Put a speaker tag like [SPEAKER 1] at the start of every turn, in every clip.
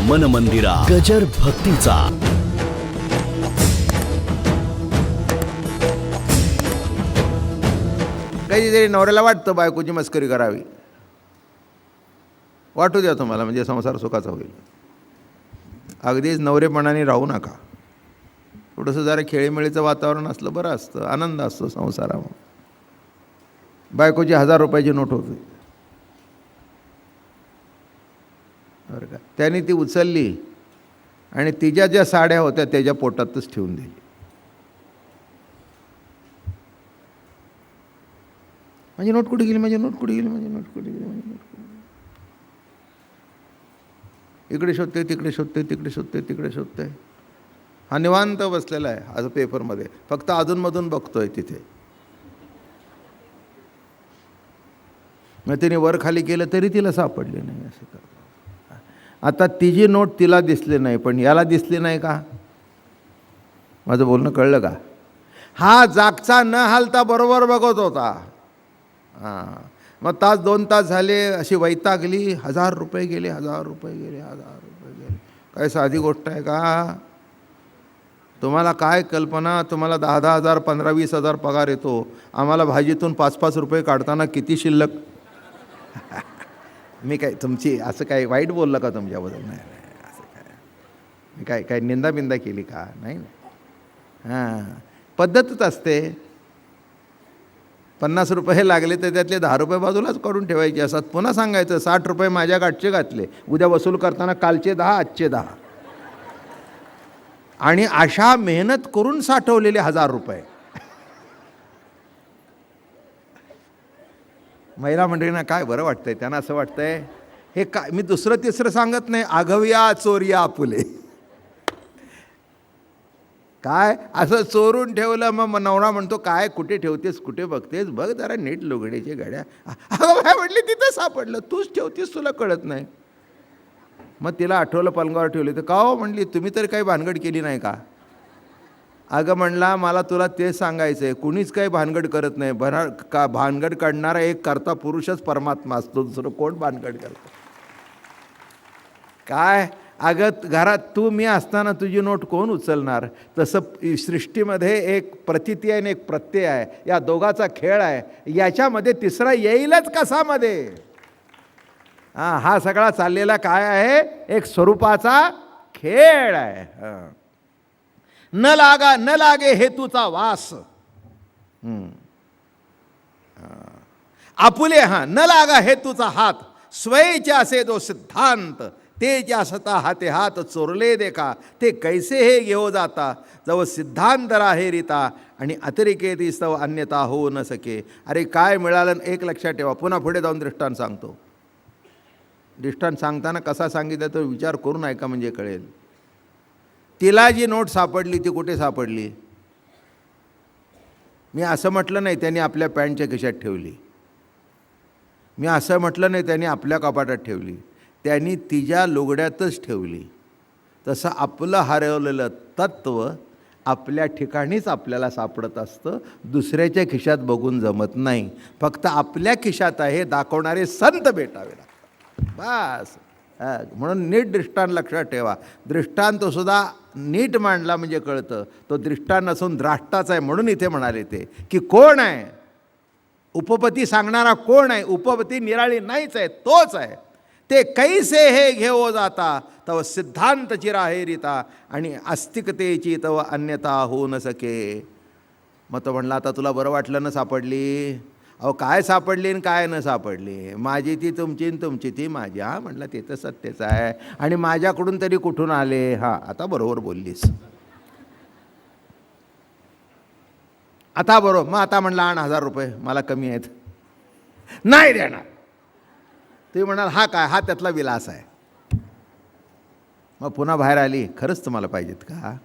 [SPEAKER 1] मन मंदिरा गजर भक्तीचा.
[SPEAKER 2] काहीतरी नवऱ्याला वाटतं बायकोची मस्करी करावी, वाटू द्या तुम्हाला, म्हणजे संसार सुखाचा होईल. अगदीच नवरेपणाने राहू नका. थोडंसं जरा खेळीमेळीचं वातावरण असलं बरं असतं, आनंद असतो संसारामध्ये. बायकोची 1000 रुपयाची नोट होती बरं का, त्याने ती उचलली आणि तिच्या ज्या साड्या होत्या त्याच्या पोटातच ठेवून दिली. माझी नोट कुठे गेली, माझी नोट कुठे गेली, माझी नोट कुठे गेली, माझी नोट कुठे गेली. इकडे शोधते, तिकडे शोधते, तिकडे शोधते, तिकडे शोधते. हा निवांत बसलेला आहे आज पेपरमध्ये, फक्त अधूनमधून बघतोय तिथे. मग तिने वर खाली केलं तरी तिला सापडली नाही. असं करतो. आता तिची नोट तिला दिसली नाही, पण याला दिसली नाही का? माझं बोलणं कळलं का? हा जागचा न हालता बरोबर बघत होता. हां, मग तास 2 तास झाले, अशी वैतागली. 1000 रुपये गेले, 1000 रुपये गेले, 1000 रुपये गेले. काय साधी गोष्ट आहे का? तुम्हाला काय कल्पना, तुम्हाला 10-10 हजार 15-20 हजार पगार येतो, आम्हाला भाजीतून 5-5 रुपये काढताना किती शिल्लक. मी काय तुमची असं काय वाईट बोललं का तुमच्याबद्दल? नाही असं काय मी काय निंदाबिंदा केली का? नाही. हां, पद्धतच असते. 50 रुपये लागले तर त्यातले 10 रुपये बाजूलाच काढून ठेवायचे असतात. पुन्हा सांगायचं 60 रुपये माझ्या गाठचे घातले, उद्या वसूल करताना कालचे 10 आजचे 10. आणि अशा मेहनत करून साठवलेले 1000 रुपये. महिला मंडळींना काय बरं वाटतंय, त्यांना असं वाटतंय हे काय, मी दुसरं तिसरं सांगत नाही, आघव्या चोरिया आपुले. काय असं चोरून ठेवलं, मग नवरा म्हणतो काय कुठे ठेवतेस, कुठे बघतेस, बघ जरा नीट लुगडीचे घड्या. अगं काय म्हटली, तिथं सापडलं, तूच ठेवतीस, तुला कळत नाही. मग तिला आठवलं, पलंगावर ठेवली. तर का हो म्हणली, तुम्ही तरी काही भानगड केली नाही का? अगं म्हणला, मला तुला तेच सांगायचं आहे, कुणीच काही भानगड करत नाही. भानगड काढणारा एक कर्ता पुरुषच परमात्मा असतो, दुसरं कोण भानगड करतं? काय अगं घरात तू मी असताना तुझी नोट कोण उचलणार? तसं सृष्टीमध्ये एक प्रतीती आहे आणि एक प्रत्यय आहे, या दोघाचा खेळ आहे. याच्यामध्ये तिसरा येईलच कसा मध्ये? हा सगळा चाललेला काय आहे? एक स्वरूपाचा खेळ आहे. न लागे हेतूचा वास. आपुले न लागा हेतूचा हात, स्वयंचे असे जो सिद्धांत, ते ज्या सता हाते हात चोरले देखा, ते कैसे हे घेऊ जाता, जव सिद्धांत राहेरिता आणि अतिरिकेती स्तव अन्यता होऊ न सके. अरे काय मिळालं एक लक्षात ठेवा. पुन्हा पुढे जाऊन दृष्टांत सांगतो. दृष्टांत सांगताना कसा सांगितलं तर विचार करून ऐका, म्हणजे कळेल. तिला जी नोट सापडली ती कुठे सापडली? मी असं म्हटलं नाही त्यांनी आपल्या पॅन्टच्या खिशात ठेवली, मी असं म्हटलं नाही त्यांनी आपल्या कपाटात ठेवली, त्यांनी तिच्या लुगड्यातच ठेवली. तसं आपलं हरवलेलं तत्त्व आपल्या ठिकाणीच आपल्याला सापडत असतं, दुसऱ्याच्या खिशात बघून जमत नाही. फक्त आपल्या खिशात आहे दाखवणारे संत भेटावे लागतात, बस. म्हणून नीट दृष्टांत लक्षात ठेवा. दृष्टांतसुद्धा नीट मांडला म्हणजे कळतं तो दृष्टांत नसून द्राष्टाच आहे. म्हणून इथे म्हणाले ते की कोण आहे उपपती सांगणारा, कोण आहे उपपती निराळी नाहीच आहे, तोच आहे. ते कैसे हे घेऊ जाता, तव सिद्धांत चिराहेरिता आणि आस्तिकतेची तव अन्यता होऊ न सके. मग तो म्हणला, आता तुला बरं वाटलं ना सापडली? अहो काय सापडली आणि काय न सापडली? माझी ती तुमची आणि तुमची ती माझी. हा म्हटलं ते तर सत्यच आहे, आणि माझ्याकडून तरी कुठून आले? हां आता बरोबर बोललीस, आता बरोबर. मग आता म्हणलं आण 1000 रुपये, मला कमी आहेत, नाही देणार. ते म्हणाल हा काय, हा त्यातला विलास आहे. मग पुन्हा बाहेर आली, खरंच तुम्हाला पाहिजेत का?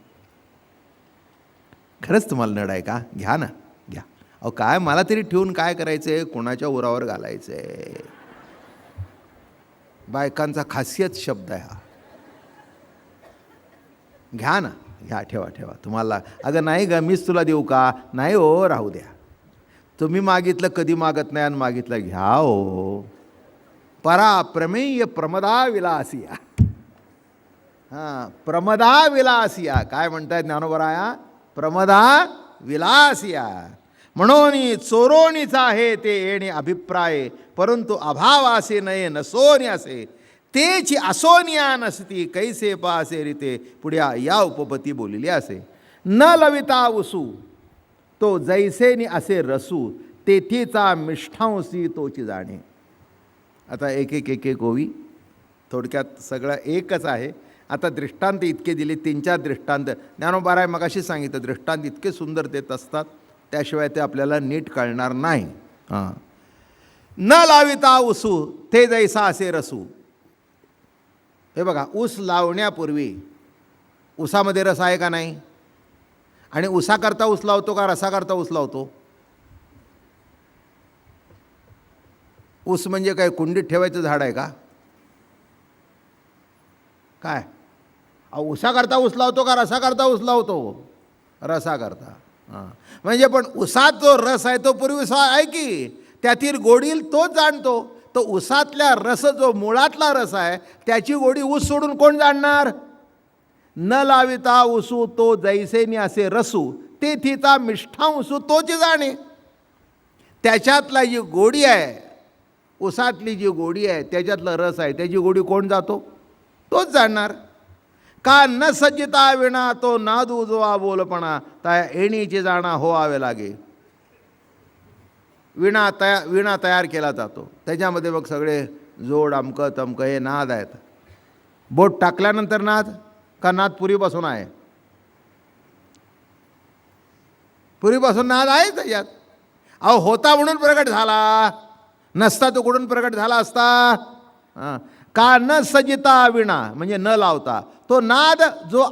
[SPEAKER 2] खरंच तुम्हाला नड आहे का? घ्या ना, घ्या. अहो काय मला तरी ठेवून काय करायचं आहे, कोणाच्या उरावर घालायचं आहे? बायकांचा खासियत शब्द आहे हा. घ्या ना, घ्या, ठेवा ठेवा तुम्हाला. अगं नाही ग, मीच तुला देऊ का? नाही हो, राहू द्या. तुम्ही मागितलं कधी मागत नाही, आणि मागितलं घ्या हो. परा प्रमेय प्रमदा विलासिया. प्रमदा विलासिया. काय म्हणताय ज्ञानोबराया? प्रमदा विलासिया. म्हणून चोरोनीचा आहे ते येणे अभिप्राय, परंतु अभाव असे नये नसोनी असे, तेची असोनिया नसती कैसे पासे रीते. पुढे या उपपती बोलली असे. न लविता उसू तो जैसेनी असे रसू, तेथीचा मिष्ठांसी तोची जाणे. आता एक ओवी, थोडक्यात सगळं एकच आहे. आता दृष्टांत इतके दिले, 3-4 दृष्टांत. ज्ञानोबाराय मगाशी सांगितलं, दृष्टांत इतके सुंदर देत असतात, त्याशिवाय ते आपल्याला नीट कळणार नाही. न लाविता उसू ते जैसा असे रसू. हे बघा, ऊस लावण्यापूर्वी ऊसामध्ये रस आहे का नाही? आणि ऊसाकरता ऊस लावतो का रसाकरता ऊस लावतो? ऊस म्हणजे काय, कुंडीत ठेवायचं झाड आहे का? काय ऊसाकरता ऊस लावतो का रसाकरता ऊस लावतो? रसाकरता. म्हणजे पण ऊसात जो रस आहे तो पूर्वी ऊसा आहे की त्यातील गोडी तोच जाणतो. तो ऊसातल्या रस जो मुळातला रस आहे त्याची गोडी ऊस सोडून कोण जाणणार? न लाविता उसू तो जैसेनी असे रसू, तेथीचा मिष्ठांसू तोची जाणे. त्याच्यातला जी गोडी आहे, ऊसातली जी गोडी आहे, त्याच्यातला रस आहे, त्याची गोडी कोण जातो? तोच जाणणार. का न सज्जता विणा तो नादू जो बोलपणा, त्या येणीची जाणा होवावे लागे. विणा तयार केला जातो, त्याच्यामध्ये मग सगळे जोड अमकं तमकं हे नाद आहेत. बोट टाकल्यानंतर नाद का नाद पूर्वीपासून आहे? पूर्वीपासून नाद आहे त्याच्यात. अहो होता म्हणून प्रगट झाला, नसता तो कुठून प्रगट झाला असता? का न सजिता विणा म्हणजे न लावता तो नाद जो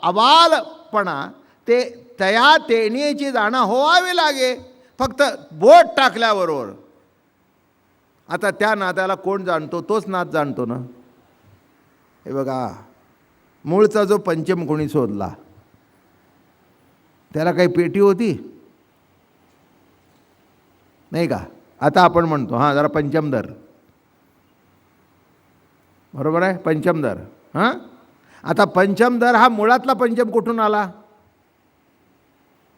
[SPEAKER 2] अबालपणा, ते तया तेणीची जाणं होवावी लागे. फक्त बोट टाकल्याबरोबर. आता त्या नादाला कोण जाणतो? तोच नाद जाणतो ना. हे बघा, मूळचा जो पंचम कोणी शोधला त्याला काही पेटी होती नाही का? आता आपण म्हणतो हां जरा पंचम धर, बरोबर आहे, पंचम धर. हां, आता पंचम धर हा मुळातला पंचम कुठून आला?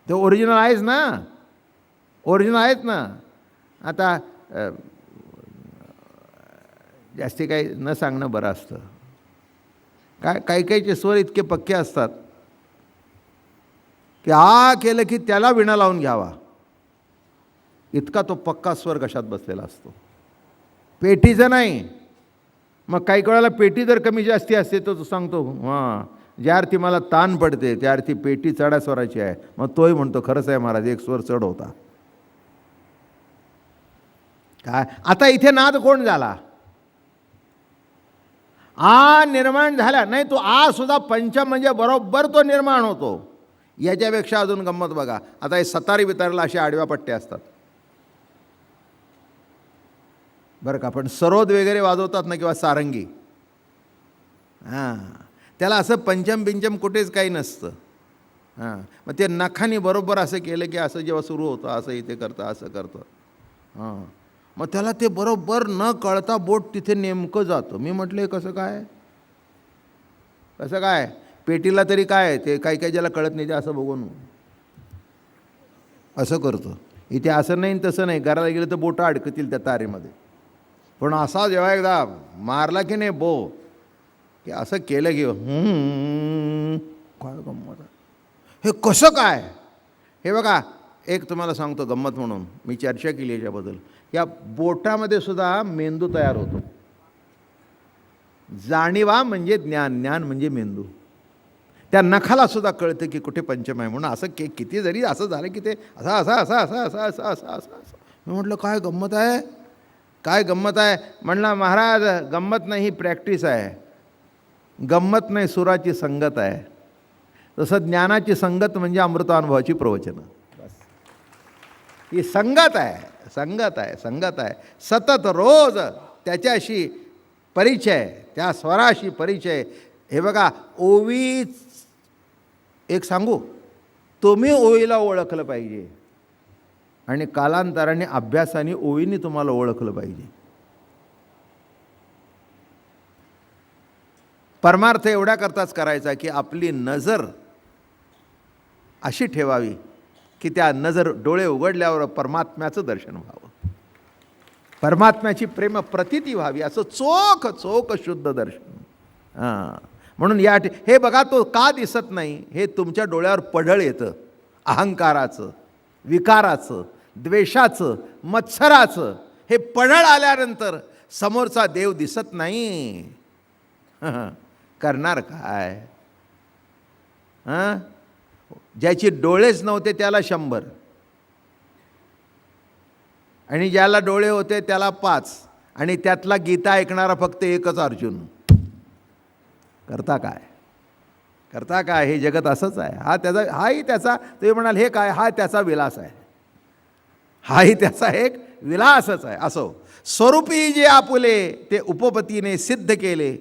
[SPEAKER 2] तो ओरिजिनल आहेच ना, ओरिजिनल आहेत ना. आता जास्ती काही न सांगणं बरं असतं. काही काहीचे स्वर इतके पक्के असतात की आ केलं की त्याला विणा लावून घ्यावा इतका तो पक्का स्वर कशात बसलेला असतो, पेटीचं नाही. मग काही वेळेला पेटी जर कमी जास्ती असते तर तो सांगतो हां ज्या अर्थी मला ताण पडते त्या अर्थी पेटी चढा स्वराची आहे. मग तोही म्हणतो खरंच आहे महाराज, एक स्वर चढ होता. काय आता इथे नाद कोण झाला? आ निर्माण झाला नाही, तो आ सुद्धा पंचम म्हणजे बरोबर तो निर्माण होतो. याच्यापेक्षा अजून गंमत बघा. आता हे सतारी वितारला अशा आडव्या पट्ट्या असतात बरं का, पण सरोद वगैरे वाजवतात ना किंवा सारंगी, हां त्याला असं पंचम बिंचम कुठेच काही नसतं. हां मग ते नखानी बरोबर असं केलं की असं जेव्हा सुरू होतं असं इथे करतं असं करतं. हां मग त्याला ते बरोबर न कळता बोट तिथे नेमकं जातं. मी म्हटलं कसं काय, कसं काय? पेटीला तरी काय ते काही काही ज्याला कळत नाही ते असं बघून असं करतं. इथे असं नाही तसं नाही, घराला गेलं तर बोटं अडकतील त्या तारेमध्ये. पण असा जेव्हा एकदा मारला की नाही बो की असं केलं की काय गंमत आहे. हे कसं काय? हे बघा, एक तुम्हाला सांगतो गंमत म्हणून, मी चर्चा केली याच्याबद्दल. या बोटामध्ये सुद्धा मेंदू तयार होतो. जाणीवा म्हणजे ज्ञान, ज्ञान म्हणजे मेंदू. त्या नखाला सुद्धा कळतं की कुठे पंचम आहे म्हणून. असं किती जरी असं झालं की ते असं असं असं असं असं असं असं असं असं. मी म्हटलं काय गंमत आहे, काय गंमत आहे? म्हणला महाराज गंमत नाही, ही प्रॅक्टिस आहे. गंमत नाही, सुराची संगत आहे. तसं ज्ञानाची संगत म्हणजे अमृतानुभवाची प्रवचनं. बस ही संगत आहे, संगत आहे, संगत आहे. सतत रोज त्याच्याशी परिचय, त्या स्वराशी परिचय. हे बघा, ओवी एक सांगू, तुम्ही ओवीला ओळखलं पाहिजे आणि कालांतराने अभ्यासाने ओवीने तुम्हाला ओळखलं पाहिजे. परमार्थ एवढ्या करताच करायचा की आपली नजर अशी ठेवावी की त्या नजर डोळे उघडल्यावर परमात्म्याचं दर्शन व्हावं, परमात्म्याची प्रेम प्रतिती व्हावी, असं चोख चोख शुद्ध दर्शन. म्हणून हे बघा, तो का दिसत नाही हे तुमच्या डोळ्यावर पढळ येतं, अहंकाराचं, विकाराचं, द्वेषाचं, मत्सराचं. हे पढळ आल्यानंतर समोरचा देव दिसत नाही. करणार काय? ज्याची डोळेच नव्हते त्याला 100 आणि ज्याला डोळे होते त्याला 5 आणि त्यातला गीता ऐकणारा फक्त एकच अर्जुन. करता काय? करता काय? हे जगत असंच आहे. हाही त्याचा, तुम्ही म्हणाल हे काय? हा त्याचा विलास आहे, हाही त्याचा एक विलासच आहे. असो, स्वरूपी जे आपुले ते उपपतीने सिद्ध केले,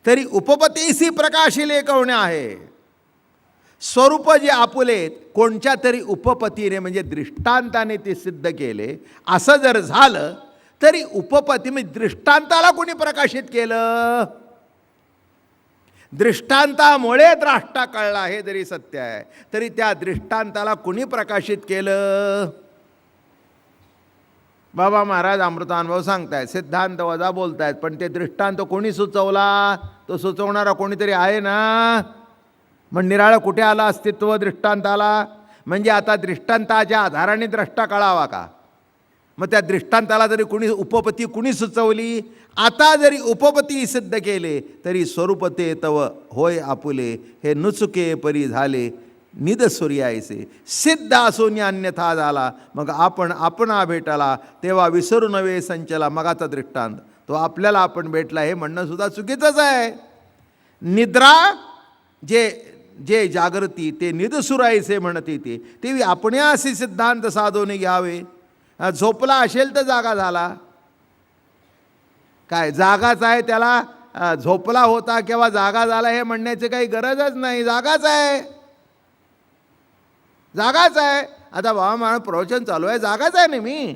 [SPEAKER 2] तरी उपपतीसी प्रकाशिले कवणे आहे. स्वरूप जे आपुले कोणत्या तरी उपपतीने म्हणजे दृष्टांताने ते सिद्ध केले, असं जर झालं तरी उपपती म्हणजे दृष्टांताला कोणी प्रकाशित केलं? दृष्टांतामुळे द्राष्टा कळला हे जरी सत्य आहे, तरी त्या दृष्टांताला कुणी प्रकाशित केलं? बाबा महाराज अमृतानुभव सांगतायत, सिद्धांत वजा बोलतायत, पण ते दृष्टांत कोणी सुचवला? तो सुचवणारा कोणीतरी आहे ना. मग निराळं कुठे आलं अस्तित्व दृष्टांताला? म्हणजे आता दृष्टांताच्या आधाराने द्रष्टा कळावा का? मग त्या दृष्टांताला जरी उपपती कुणी सुचवली, आता जरी उपपती सिद्ध केले, तरी स्वरूपते तव होय आपुले हे नुचुके परी झाले निद सूर्यायसे. सिद्ध असून अन्यथा झाला, मग आपणा भेटला तेव्हा विसरू नव्हे संचला. मगाचा दृष्टांत तो आपल्याला आपण भेटला हे म्हणणं सुद्धा चुकीचंच आहे. निद्रा जे जागृती ते निदसुरायसे म्हणती ते आपण्यासी सिद्धांत साधून घ्यावे. झोपला असेल तर जागा झाला काय? जागाच आहे, त्याला झोपला होता किंवा जागा झाला हे म्हणण्याची काही गरजच नाही. जागाच आहे, जागाच आहे. आता बाबा मला प्रवचन चालू आहे, जागाच आहे ना मी.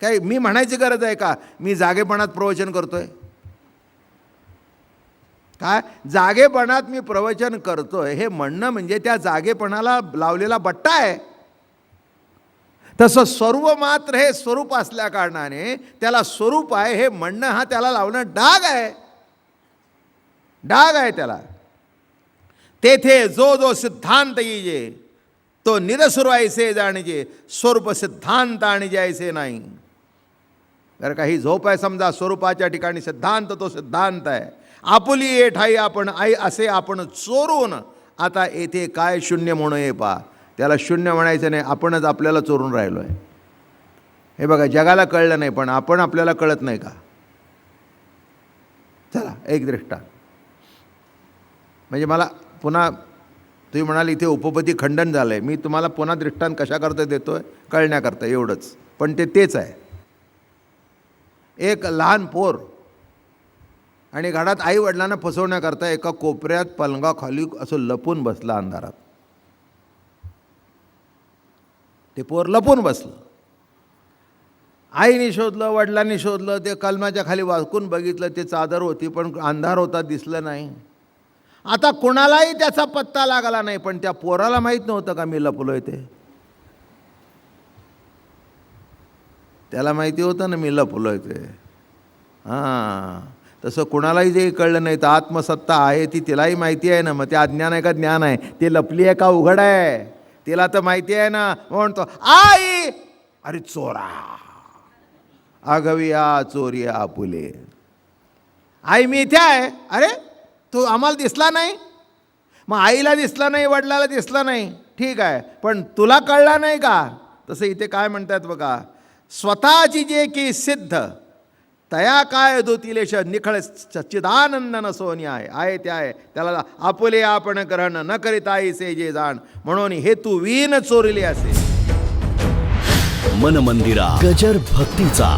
[SPEAKER 2] काही मी म्हणायची गरज आहे का मी जागेपणात प्रवचन करतोय? काय जागेपणात मी प्रवचन करतोय हे म्हणणं म्हणजे त्या जागेपणाला लावलेला बट्टा आहे. तसं स्वरूप मात्र हे स्वरूप असल्या कारणाने त्याला स्वरूप आहे हे म्हणणं हा त्याला लावणं डाग आहे, डाग आहे त्याला. तेथे जो सिद्धांत येजे तो निरसुरायसे जाणजे, स्वरूप सिद्धांत आणि जायसे नाही. तर काही झोप आहे समजा, स्वरूपाच्या ठिकाणी सिद्धांत तो सिद्धांत आहे. आपुली ये ठाई आपण आई असे आपण चोरून आता येथे काय शून्य म्हणू ये पा. त्याला शून्य म्हणायचं नाही, आपणच आपल्याला चोरून राहिलो आहे. हे बघा, जगाला कळलं नाही पण आपल्याला कळत नाही का? चला एक दृष्टांत म्हणजे मला पुन्हा तुम्ही म्हणाल इथे उपपती खंडन झालं आहे, मी तुम्हाला पुन्हा दृष्टांत कशा करता देतो आहे? कळण्याकरता एवढंच. पण तेच आहे. एक लहान पोर आणि घरात आई वडिलांना फसवण्याकरता एका कोपऱ्यात पलंगाखाली असं लपून बसला अंधारात. ते पोर लपून बसलं. आईने शोधलं, वडिलांनी शोधलं, ते कलमाच्या खाली वाकून बघितलं, ते चादर होती पण अंधार होता, दिसलं नाही. आता कोणालाही त्याचा पत्ता लागला नाही, पण त्या पोराला माहीत नव्हतं का मी लपलोय ते? त्याला माहिती होतं ना मी लपलोय ते. तसं कुणालाही जे कळलं नाही तर आत्मसत्ता आहे ती तिलाही माहिती आहे ना. मग ते अज्ञान आहे का ज्ञान आहे? ते लपली आहे का उघड आहे? तिला तर माहिती आहे ना. म्हणतो आई, अरे चोरा आगविया चोरिया आपुले. आई मी इथे आहे. अरे तू आम्हाला दिसला नाही. मग आईला दिसला नाही, वडिलाला दिसला नाही, ठीक आहे, पण तुला कळला नाही का? तसं इथे काय म्हणतात बघा, स्वतःची जे की सिद्ध तया काय दुतिलेश निखळ सच्चिदानंद नसोनी आहे ते आहे. त्याला आपुले आपण ग्रहण न करीत आईसे जे जाण, म्हणून हे तू वीन चोरले असे.
[SPEAKER 1] मन मंदिरा गजर भक्तीचा.